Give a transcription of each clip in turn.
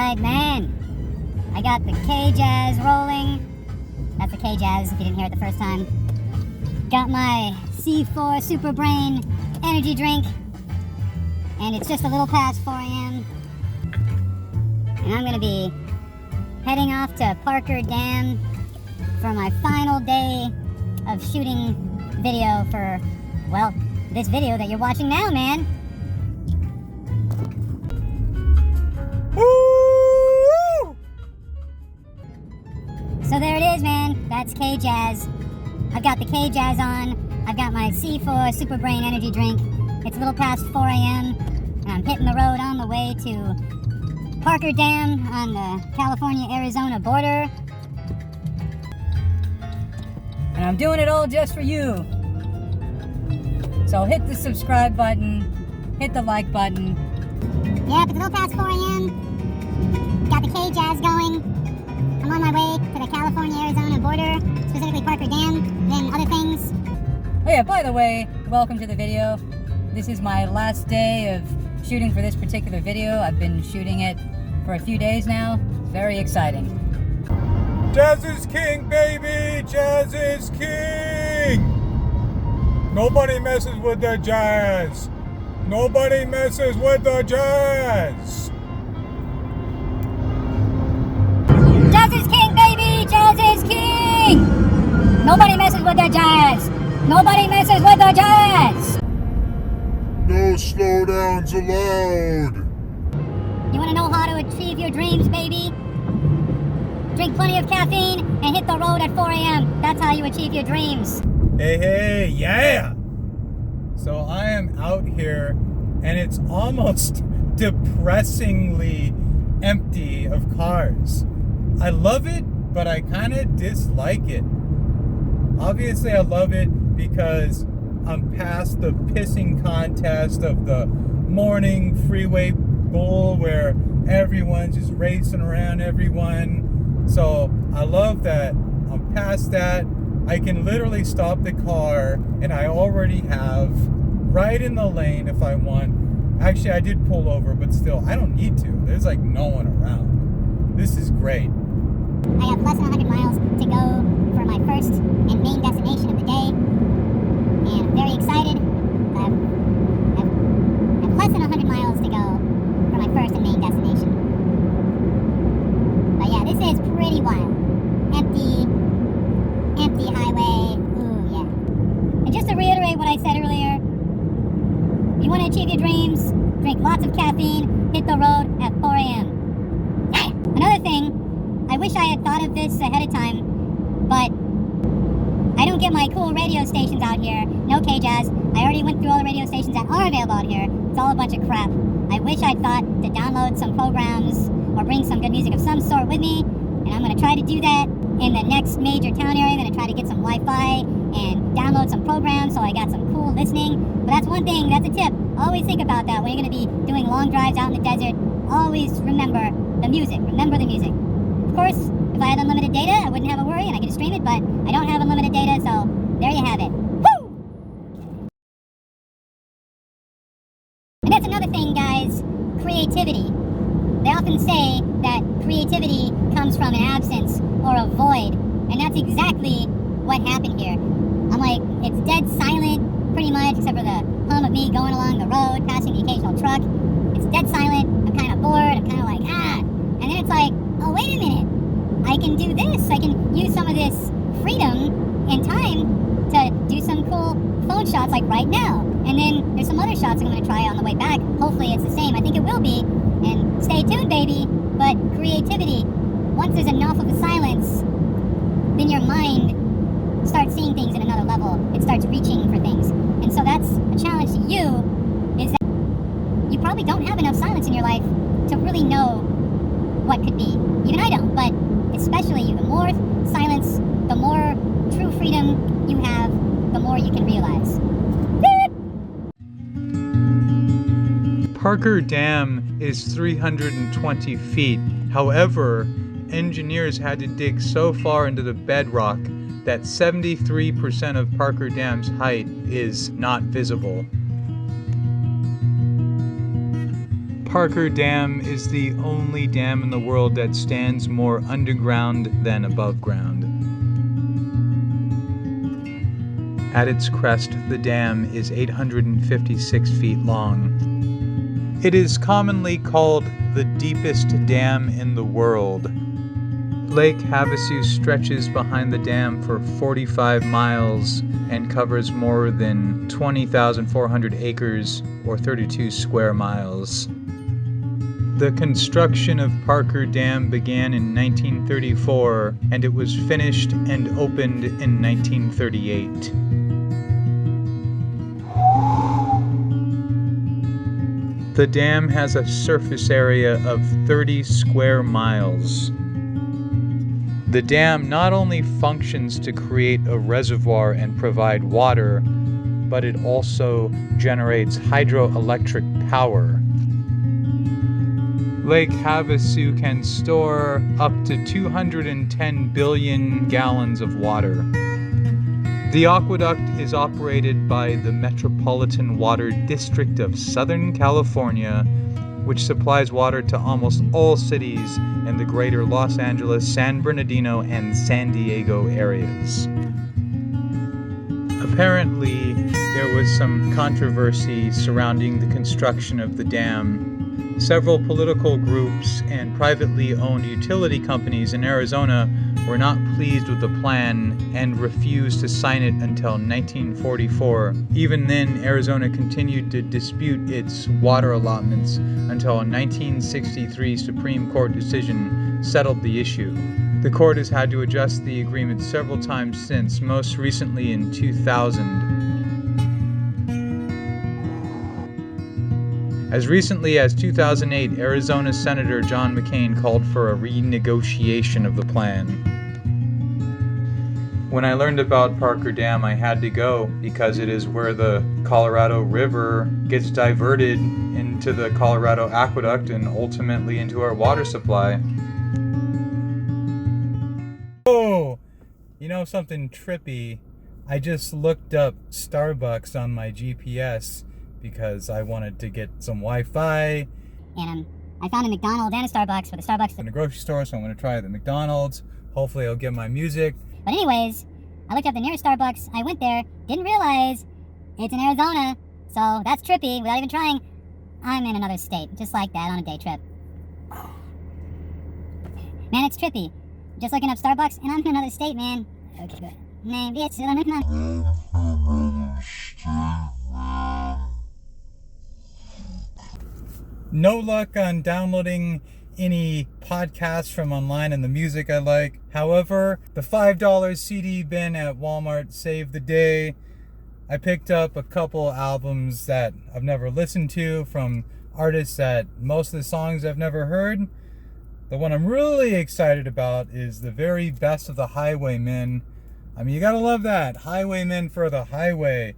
Alright, man. I got the K-Jazz rolling. That's the K-Jazz, if you didn't hear it the first time. Got my C4 Super Brain energy drink. And it's just a little past 4 a.m. And I'm gonna be heading off to Parker Dam for my final day of shooting video for, well, this video that you're watching now, man. Woo! So there it is, man. That's K-Jazz. I've got the K-Jazz on. I've got my C4 Super Brain energy drink. It's a little past 4 a.m. and I'm hitting the road on the way to Parker Dam on the California-Arizona border. And I'm doing it all just for you. So hit the subscribe button, hit the like button. Yep, it's a little past 4 a.m. Got the K-Jazz going. I'm on my way to the California-Arizona border, specifically Parker Dam, then other things. Oh yeah, by the way, welcome to the video. This is my last day of shooting for this particular video. I've been shooting it for a few days now. Very exciting. Jazz is king, baby! Jazz is king! Nobody messes with the jazz! Nobody messes with the jazz! Jazz is king, baby! Jazz is king! Nobody messes with the jazz! Nobody messes with the jazz! No slowdowns allowed! You want to know how to achieve your dreams, baby? Drink plenty of caffeine and hit the road at 4 a.m. That's how you achieve your dreams. Hey, yeah! So I am out here and it's almost depressingly empty of cars. I love it, but I kind of dislike it. Obviously I love it because I'm past the pissing contest of the morning freeway bull where everyone's just racing around everyone. So I love that I'm past that. I can literally stop the car and I already have right in the lane if I want. Actually, I did pull over, but still, I don't need to. There's like no one around. This is great. I have less than 100 miles to go for my first and main destination of the day. And I'm very excited. I have less than 100 miles to go for my first and main destination. But yeah, this is pretty wild. Empty highway. Ooh, yeah. And just to reiterate what I said earlier, you want to achieve your dreams, drink lots of caffeine, hit the road at 4 a.m. Yeah. Another thing, I wish I had thought of this ahead of time, but I don't get my cool radio stations out here. No K-Jazz. I already went through all the radio stations that are available out here. It's all a bunch of crap. I wish I'd thought to download some programs or bring some good music of some sort with me, and I'm going to try to do that in the next major town area. I'm going to try to get some Wi-Fi and download some programs so I got some cool listening. But that's one thing, that's a tip. Always think about that when you're going to be doing long drives out in the desert. Always remember the music. Remember the music. Of course, if I had unlimited data, I wouldn't have a worry and I could stream it, but I don't have unlimited data, so there you have it. Woo! And that's another thing, guys. Creativity. They often say that creativity comes from an absence or a void, and that's exactly what happened here. I'm like, it's dead silent, pretty much, except for the hum of me going along the road, passing the occasional truck. It's dead silent, I'm kind of bored, I'm kind of like, and then it's like, oh, wait a minute, I can do this, I can use some of this freedom and time to do some cool phone shots like right now. And then there's some other shots I'm going to try on the way back. Hopefully it's the same, I think it will be. And stay tuned, baby. But creativity, once there's enough of a silence, then your mind starts seeing things at another level. It starts reaching for things. And so that's a challenge to you, is that you probably don't have enough silence in your life to really know what could be. Even I don't, but especially you. The more silence, the more true freedom you have, the more you can realize. Parker Dam is 320 feet. However, engineers had to dig so far into the bedrock that 73% of Parker Dam's height is not visible. Parker Dam is the only dam in the world that stands more underground than above ground. At its crest, the dam is 856 feet long. It is commonly called the deepest dam in the world. Lake Havasu stretches behind the dam for 45 miles and covers more than 20,400 acres or 32 square miles. The construction of Parker Dam began in 1934 and it was finished and opened in 1938. The dam has a surface area of 30 square miles. The dam not only functions to create a reservoir and provide water, but it also generates hydroelectric power. Lake Havasu can store up to 210 billion gallons of water. The aqueduct is operated by the Metropolitan Water District of Southern California, which supplies water to almost all cities in the greater Los Angeles, San Bernardino, and San Diego areas. Apparently, there was some controversy surrounding the construction of the dam. Several political groups and privately owned utility companies in Arizona were not pleased with the plan and refused to sign it until 1944. Even then, Arizona continued to dispute its water allotments until a 1963 Supreme Court decision settled the issue. The court has had to adjust the agreement several times since, most recently in 2000. As recently as 2008, Arizona Senator John McCain called for a renegotiation of the plan. When I learned about Parker Dam, I had to go because it is where the Colorado River gets diverted into the Colorado Aqueduct and ultimately into our water supply. Oh, you know something trippy? I just looked up Starbucks on my GPS because I wanted to get some Wi-Fi. And I found a McDonald's and a Starbucks, but the Starbucks... In the grocery store, so I'm going to try the McDonald's. Hopefully I'll get my music. But anyways, I looked up the nearest Starbucks. I went there, didn't realize it's in Arizona. So that's trippy. Without even trying, I'm in another state, just like that on a day trip. Man, it's trippy. Just looking up Starbucks, and I'm in another state, man. Okay, but maybe it's in another No luck on downloading any podcasts from online and the music I like. However, the $5 CD bin at Walmart saved the day. I picked up a couple albums that I've never listened to from artists that most of the songs I've never heard. The one I'm really excited about is the very best of the Highwaymen. I mean, you gotta love that. Highwaymen for the highway.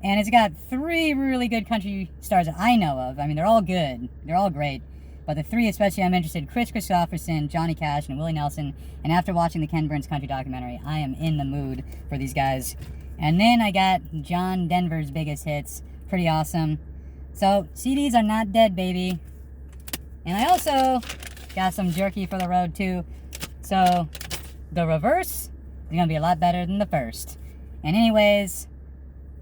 And it's got 3 really good country stars that I know of. I mean, they're all good. They're all great. But the 3 especially I'm interested, Chris Christopherson, Johnny Cash, and Willie Nelson. And after watching the Ken Burns country documentary, I am in the mood for these guys. And then I got John Denver's biggest hits. Pretty awesome. So, CDs are not dead, baby. And I also got some jerky for the road, too. So, the reverse is going to be a lot better than the first. And anyways,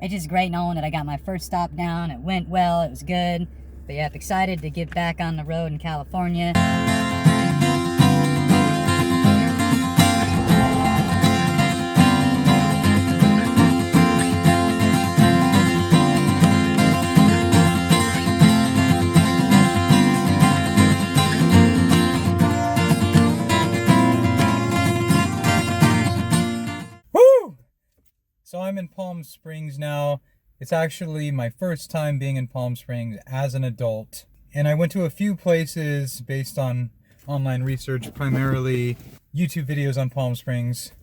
it's just great knowing that I got my first stop down. It went well. It was good. But yeah, I'm excited to get back on the road in California. Woo! So I'm in Palm Springs now. It's actually my first time being in Palm Springs as an adult. And I went to a few places based on online research, primarily YouTube videos on Palm Springs.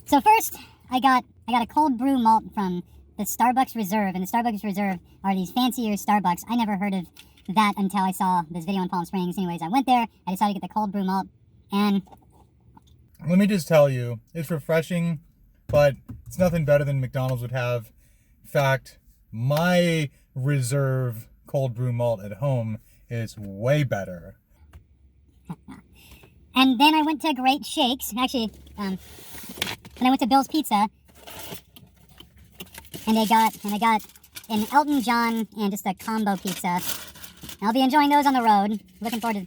So first, I got a cold brew malt from the Starbucks Reserve, and the Starbucks Reserve are these fancier Starbucks. I never heard of that until I saw this video in Palm Springs. Anyways, I went there, I decided to get the cold brew malt, and... Let me just tell you, it's refreshing, but it's nothing better than McDonald's would have. In fact, my Reserve cold brew malt at home is way better. And then I went to Great Shakes. Actually, then I went to Bill's Pizza, and I got an Elton John and just a combo pizza. I'll be enjoying those on the road. Looking forward to.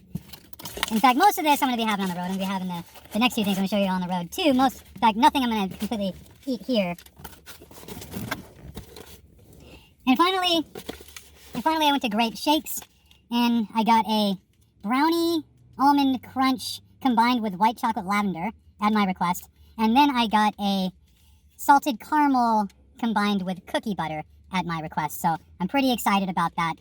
In fact, most of this I'm going to be having on the road. I'm going to be having the next few things I'm going to show you on the road too. In fact, nothing I'm going to completely eat here. And finally, I went to Great Shakes, and I got a brownie almond crunch combined with white chocolate lavender at my request. And then I got a salted caramel combined with cookie butter at my request. So I'm pretty excited about that.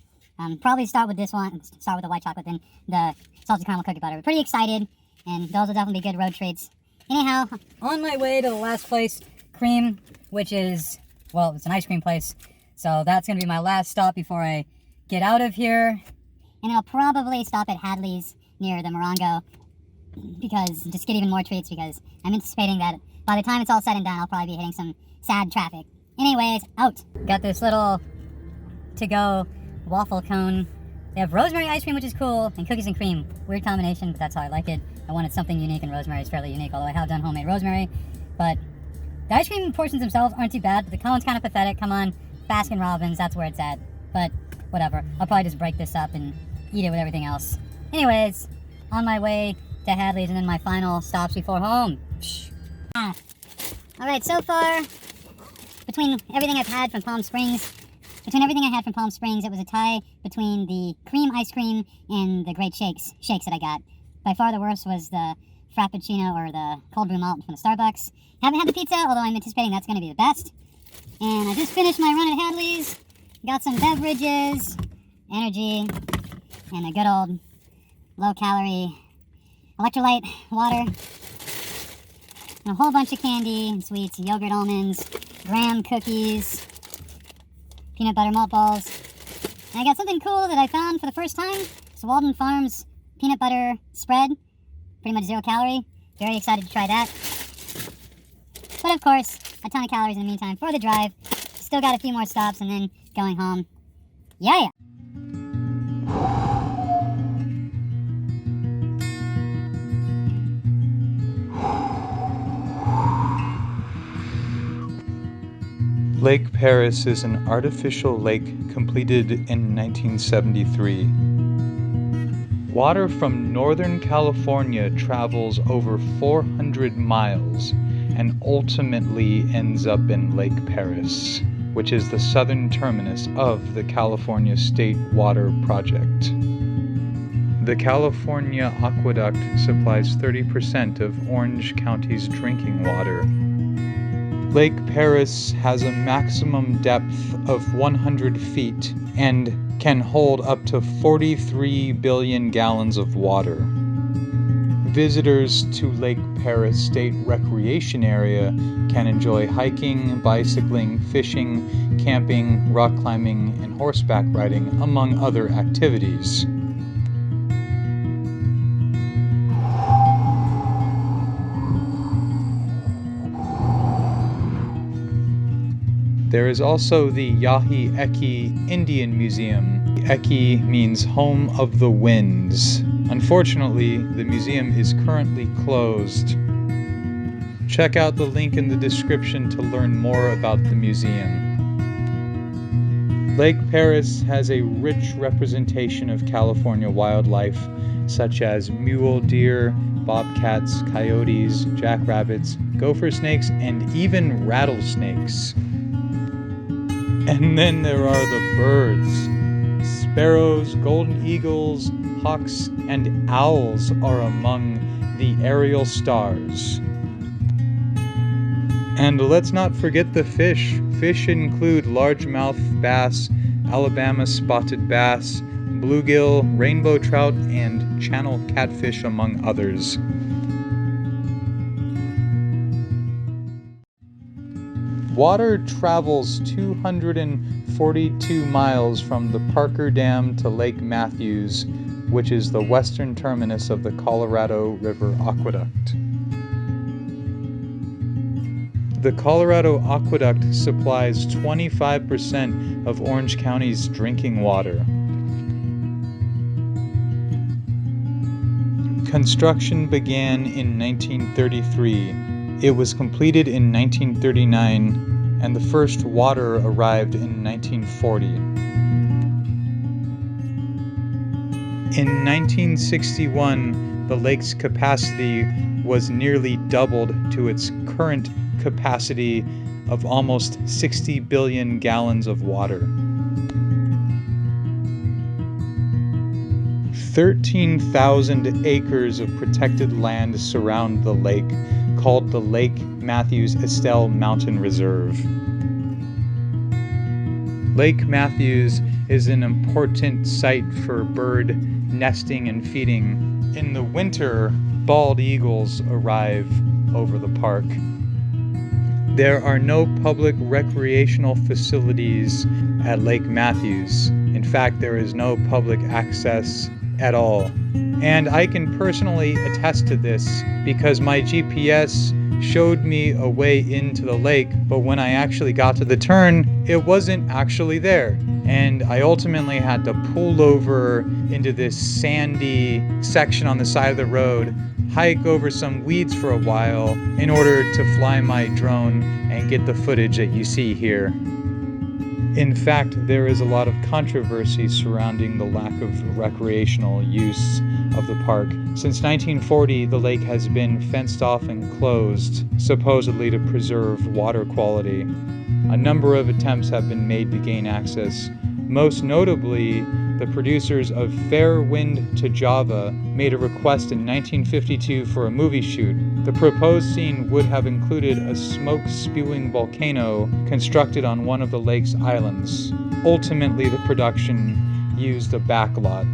Probably start with this one, start with the white chocolate, then the salted caramel cookie butter. But pretty excited, and those will definitely be good road treats. Anyhow, On my way to the last place, Kreem, which is, well, it's an ice cream place. So that's going to be my last stop before I get out of here. and I'll probably stop at Hadleys near the Morongo because just get even more treats, because I'm anticipating that by the time it's all said and done, I'll probably be hitting some sad traffic. Anyways, out. Got this little to-go waffle cone. They have rosemary ice cream, which is cool, and cookies and cream. Weird combination, but that's how I like it. I wanted something unique, and rosemary is fairly unique, although I have done homemade rosemary. But the ice cream portions themselves aren't too bad, but the cone's kind of pathetic. Come on, Baskin-Robbins, that's where it's at. But whatever, I'll probably just break this up and eat it with everything else. Anyways, on my way to Hadleys, and then my final stops before home. Alright, so far, between everything I've had from Palm Springs, it was a tie between the Kreem ice cream and the Great Shakes that I got. By far the worst was the Frappuccino, or the cold brew malt from the Starbucks. Haven't had the pizza, although I'm anticipating that's going to be the best. And I just finished my run at Hadley's. Got some beverages, energy, and a good old low-calorie electrolyte water. And a whole bunch of candy and sweets, yogurt almonds, graham cookies, peanut butter malt balls. And I got something cool that I found for the first time. It's Walden Farms peanut butter spread. Pretty much 0 calorie. Very excited to try that. But of course, a ton of calories in the meantime for the drive. Still got a few more stops and then going home. Yeah. Lake Perris is an artificial lake completed in 1973. Water from Northern California travels over 400 miles and ultimately ends up in Lake Perris, which is the southern terminus of the California State Water Project. The California Aqueduct supplies 30% of Orange County's drinking water. Lake Perris has a maximum depth of 100 feet and can hold up to 43 billion gallons of water. Visitors to Lake Perris State Recreation Area can enjoy hiking, bicycling, fishing, camping, rock climbing, and horseback riding, among other activities. There is also the Yahi Eki Indian Museum. Eki means home of the winds. Unfortunately, the museum is currently closed. Check out the link in the description to learn more about the museum. Lake Perris has a rich representation of California wildlife, such as mule deer, bobcats, coyotes, jackrabbits, gopher snakes, and even rattlesnakes. And then there are the birds. Sparrows, golden eagles, hawks, and owls are among the aerial stars. And let's not forget the fish. Fish include largemouth bass, Alabama spotted bass, bluegill, rainbow trout, and channel catfish, among others. Water travels 242 miles from the Parker Dam to Lake Mathews, which is the western terminus of the Colorado River Aqueduct. The Colorado Aqueduct supplies 25% of Orange County's drinking water. Construction began in 1933. It was completed in 1939, and the first water arrived in 1940. In 1961, the lake's capacity was nearly doubled to its current capacity of almost 60 billion gallons of water. 13,000 acres of protected land surround the lake, called the Lake Mathews Estelle Mountain Reserve. Lake Mathews is an important site for bird nesting and feeding. In the winter, bald eagles arrive over the park. There are no public recreational facilities at Lake Mathews. In fact, there is no public access at all. And I can personally attest to this because my GPS showed me a way into the lake, but when I actually got to the turn, it wasn't actually there. And I ultimately had to pull over into this sandy section on the side of the road, hike over some weeds for a while in order to fly my drone and get the footage that you see here. In fact, there is a lot of controversy surrounding the lack of recreational use of the park. Since 1940, the lake has been fenced off and closed, supposedly to preserve water quality. A number of attempts have been made to gain access. Most notably, the producers of Fair Wind to Java made a request in 1952 for a movie shoot. The proposed scene would have included a smoke-spewing volcano constructed on one of the lake's islands. Ultimately, the production used a backlot.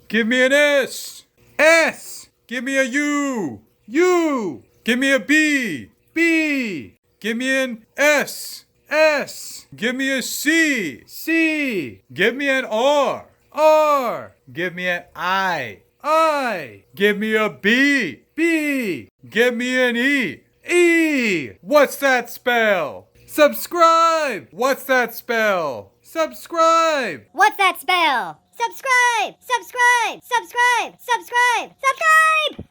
Give me an S! S! Give me a U! U! Give me a B! B! Give me an S! S! Give me a C! C! Give me an R! R! Give me an I! I! Give me a B! B! Give me an E! E! What's that spell? Subscribe! What's that spell? Subscribe! What's that spell? Subscribe! Subscribe! Subscribe! Subscribe! Subscribe!